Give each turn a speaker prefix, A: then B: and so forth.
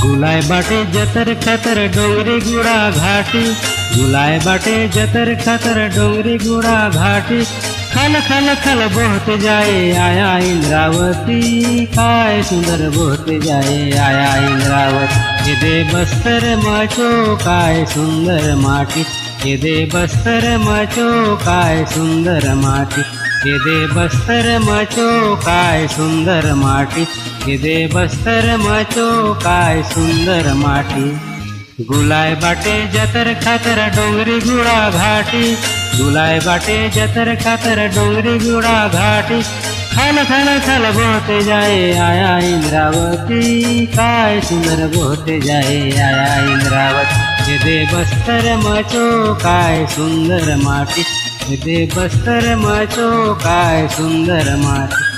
A: गुलाय बाटे जतर खतर डोंगरी गुड़ा घाटी, गुलाय बाटे जतर खतर डोंगरी गुड़ा घाटी। खल खल खल बहते जाए आया इंद्रावती, काय सुंदर बहते जाए आया इंद्रावती। ये दे बस्तर मचो काय सुंदर माटी, ये दे बस्तर मचो काय सुंदर माटी, ये दे बस्तर मचो काय सुंदर माटी, ये दे बस्तर मचो काय सुंदर माटी। गुलाय बाटे जतर खातर डोंगरी गुड़ा घाटी, गुलाय बाटे जतर खातर डोंगरी गुड़ा घाटी। खल खल खल बहते जाए आया इंद्रावती, काय सुंदर बहते जाए आया इंद्रावती। ये दे बस्तर मचो काय सुंदर माटी, ये दे बस्तर मचो काय सुंदर माटी।